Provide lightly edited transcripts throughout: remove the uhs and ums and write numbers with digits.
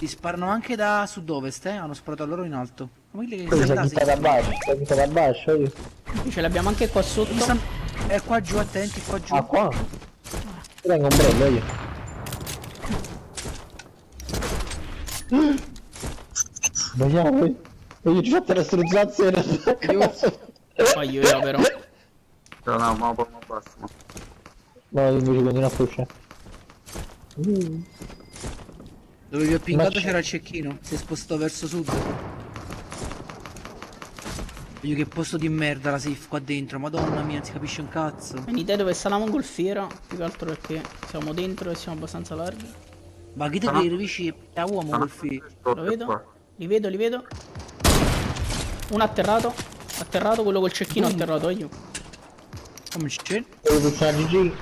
Ti sparano anche da sud-ovest, hanno sparato a loro in alto. Ma quelli che Poi si è stanno buttata a basso, si è buttata a basso io. Ce l'abbiamo anche qua sotto. È qua giù, attenti, qua giù. Ah qua? Tengo un ombrello io. Sbagliamo io ci ho fatto la struzzazione. Poi io però. No, ma basta. No, io invece continuo a pushare. Dove vi ho pingato Ma c'era il cecchino, si è spostato verso sud. Io che posto di merda la safe qua dentro, madonna mia, non si capisce un cazzo. Venite dove sta la mongolfiera. Più che altro perché siamo dentro e siamo abbastanza larghi. Ma chi te devi vicino? È uomo col figlio. Lo vedo? Li vedo, li vedo. Uno atterrato. Atterrato, quello col cecchino atterrato, io. Come c'è? Devo pushare GG.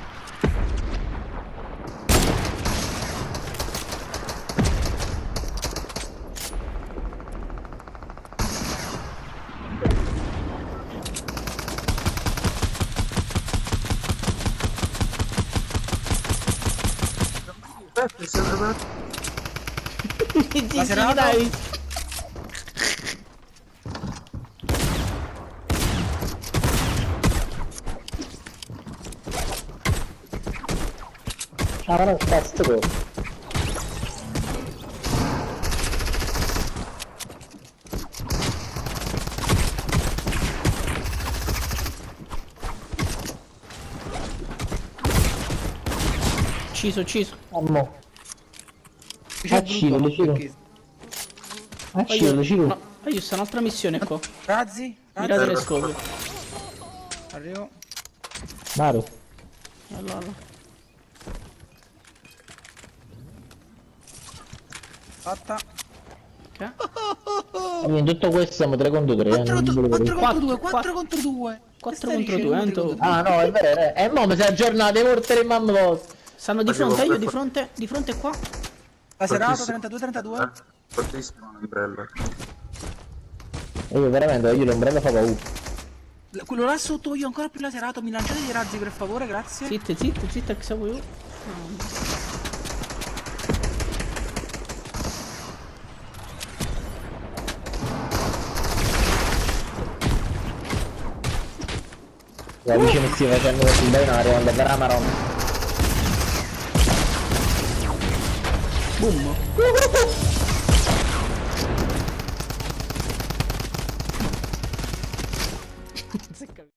Sì, serata? dai. Ah, non cazzo. Ucciso. Ammo. C'è Acciro, brutto, lo giro. perché- Acciro, lo giro. No, io sta un'altra missione qua. Razzi? Mirate le scope. Arrivo. Mario. Allora. Fatta. Ok. In tutto questo siamo 3 contro 3. 4 contro 2, 4 Quattro. contro 2. 4 contro 2, Ah no, è vero. E mo mi si è aggiornato, morte in mamma. Stanno di fronte, io di fronte qua. La serata Fortissimo. 32-32. Fortissimo l'ombrello. Io veramente, io l'ombrello fa paura. Quello là sotto io ancora più laserato, mi lanciate dei razzi per favore, grazie. Zitte, che siamo io. La vicina mi stia facendo questo binario quando verrà marrone. Boom.